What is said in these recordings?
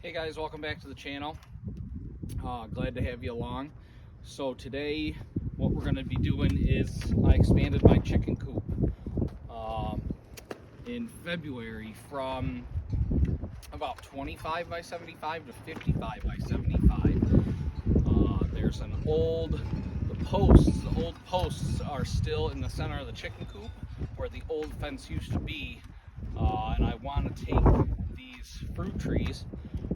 Hey guys, welcome back to the channel. Glad to have you along. So today what we're going to be doing is I expanded my chicken coop in February from about 25 by 75 to 55 by 75. There's an the old posts are still in the center of the chicken coop where the old fence used to be, and I want to take these fruit trees,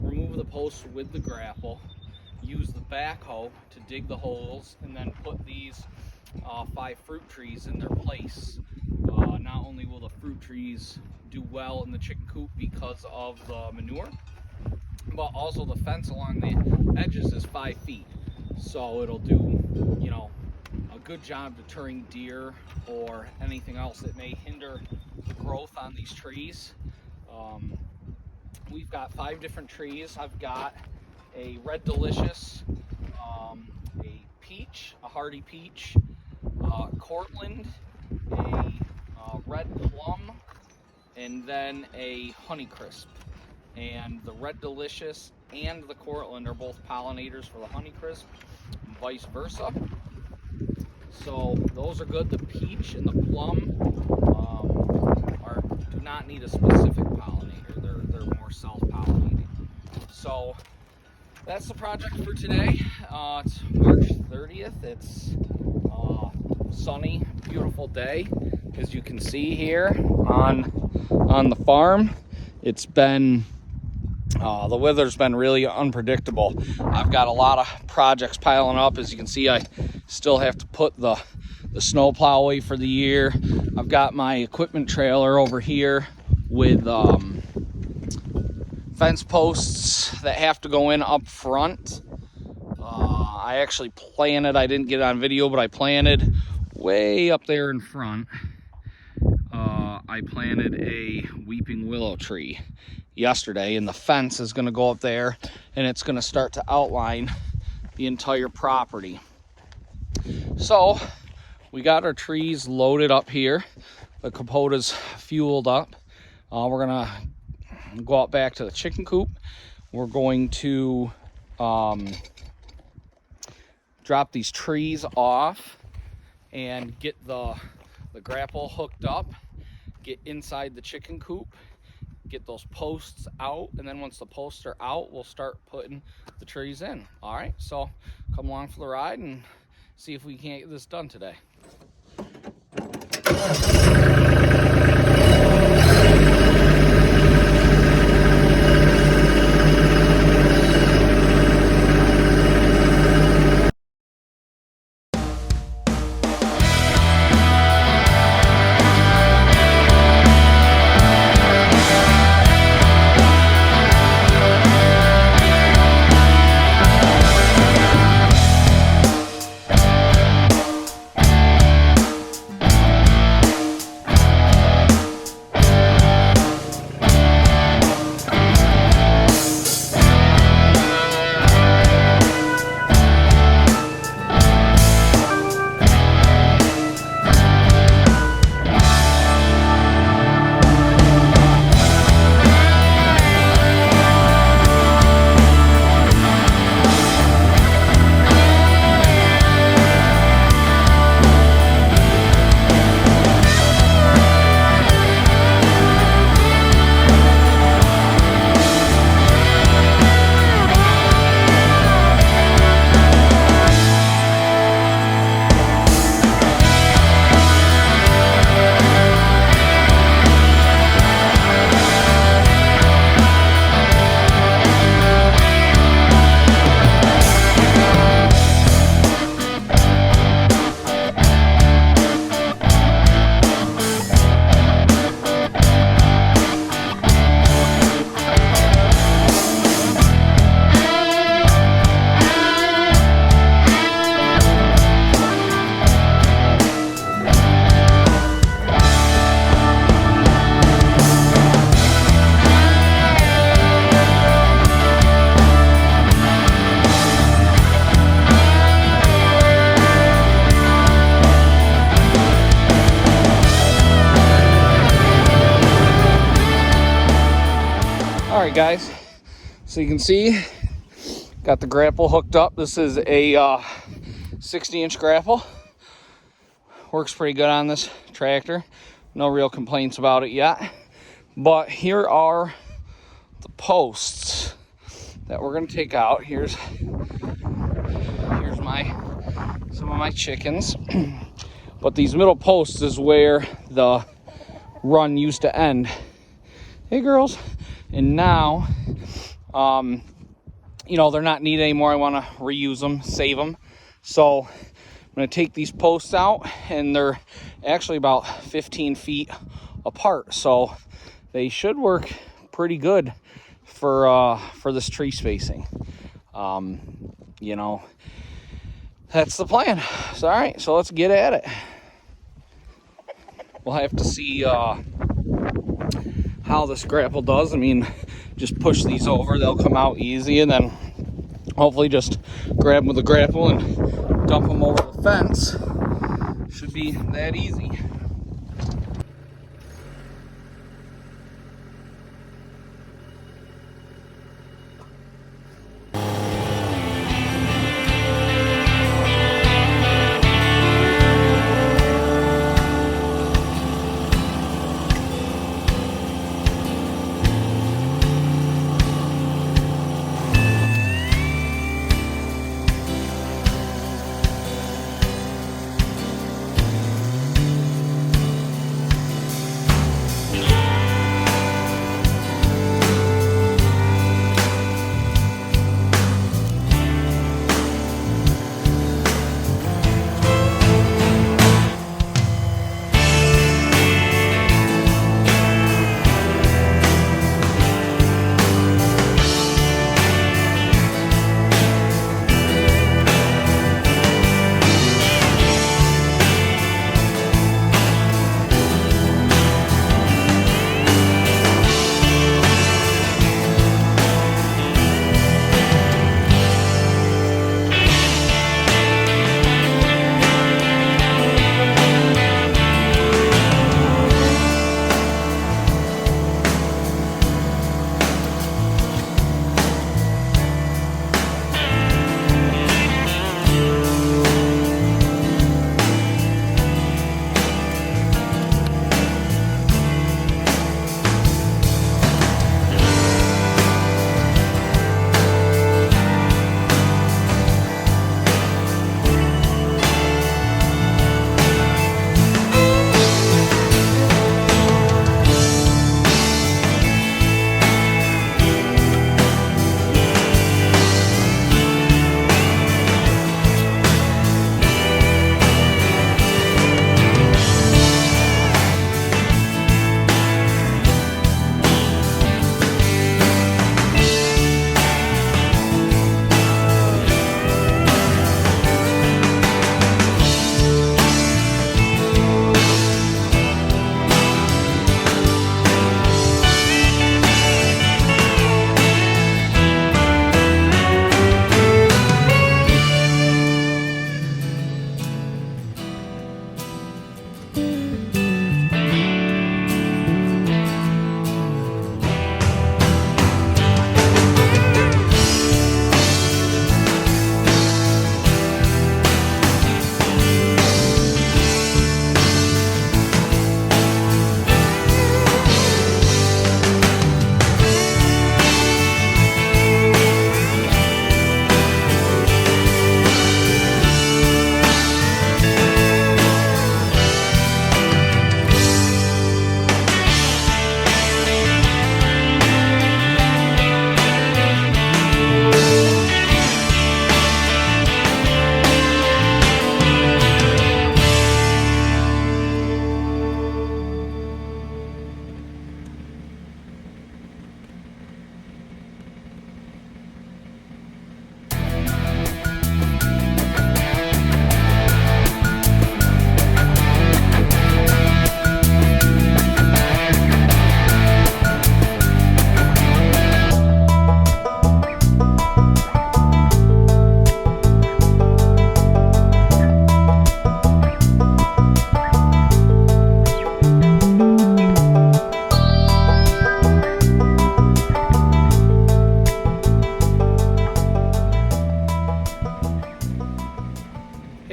remove the posts with the grapple, use the backhoe to dig the holes, and then put these 5 fruit trees in their place. Not only will the fruit trees do well in the chicken coop because of the manure, but also the fence along the edges is 5 feet. So it'll do, a good job deterring deer or anything else that may hinder the growth on these trees. We've got 5 different trees. I've got a red delicious, a peach, a hardy peach, Cortland, a red plum, and then a Honeycrisp. And the red delicious and the Cortland are both pollinators for the Honeycrisp, and vice versa. So those are good. The peach and the plum do not need a specific pollinator. They're more self-pollinating. So that's the project for today. It's March 30th. It's sunny, beautiful day, as you can see here on the farm. It's been the weather's been really unpredictable. I've got a lot of projects piling up. As you can see, I still have to put the snow plow away for the year. I've got my equipment trailer over here with fence posts that have to go in up front. I actually planted, I didn't get it on video, but I planted way up there in front. I planted a weeping willow tree yesterday, and the fence is going to go up there, and it's going to start to outline the entire property. So we got our trees loaded up here. The Kubota's fueled up. We're going to go out back to the chicken coop. We're going to drop these trees off and get the grapple hooked up, get inside the chicken coop, get those posts out, and then once the posts are out, we'll start putting the trees in. All right, so come along for the ride and see if we can't get this done today. Guys, So you can see, got the grapple hooked up. This is a 60-inch grapple. Works pretty good on this tractor. No real complaints about it yet. But here are the posts that we're gonna take out. Here's some of my chickens. But these middle posts is where the run used to end. Hey girls. And now, you know, they're not needed anymore. I want to reuse them, save them. So I'm going to take these posts out, and they're actually about 15 feet apart. So they should work pretty good for this tree spacing. You know, that's the plan. So, all right, so let's get at it. We'll have to see how this grapple does. I mean, just push these over, they'll come out easy, and then hopefully just grab them with a grapple and dump them over the fence. Should be that easy.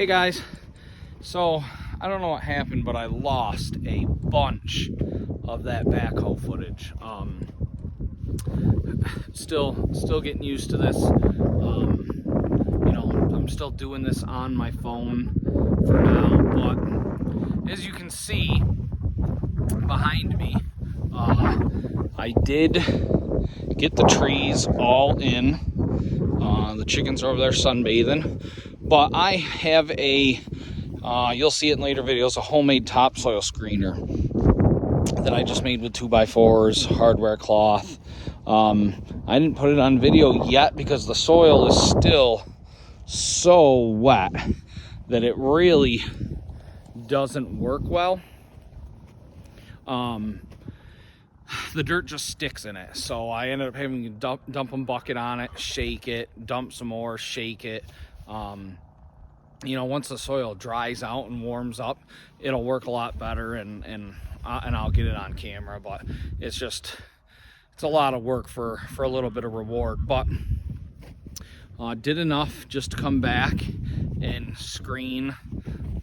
Hey guys, so I don't know what happened, but I lost a bunch of that backhoe footage. Still getting used to this. You know, I'm still doing this on my phone for now, but as you can see behind me, I did get the trees all in. The chickens are over there sunbathing, but I have a you'll see it in later videos, a homemade topsoil screener that I just made with 2x4s, hardware cloth. I didn't put it on video yet because the soil is still so wet that it really doesn't work well. The dirt just sticks in it, so I ended up having to dump a bucket on it, shake it, dump some more, shake it. You know, once the soil dries out and warms up, it'll work a lot better, and I'll get it on camera. But it's a lot of work for a little bit of reward. But did enough just to come back and screen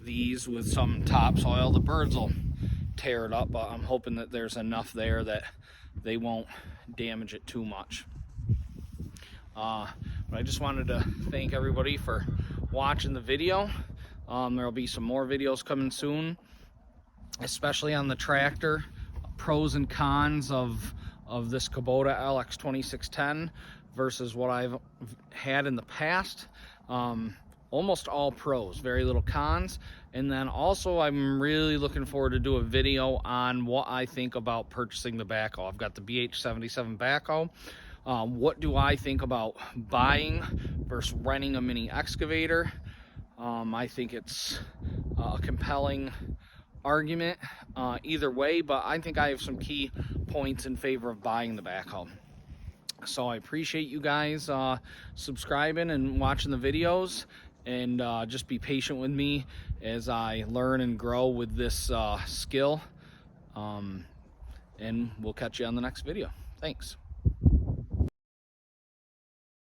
these with some topsoil. The birds will tear it up, but I'm hoping that there's enough there that they won't damage it too much. But I just wanted to thank everybody for watching the video. There'll be some more videos coming soon, especially on the tractor, pros and cons of this Kubota Lx2610 versus what I've had in the past. Almost all pros, very little cons. And then also I'm really looking forward to do a video on what I think about purchasing the backhoe. I've got the BH77 backhoe. What do I think about buying versus renting a mini excavator? I think it's a compelling argument either way, but I think I have some key points in favor of buying the backhoe. So I appreciate you guys subscribing and watching the videos, and just be patient with me as I learn and grow with this skill. And we'll catch you on the next video. Thanks.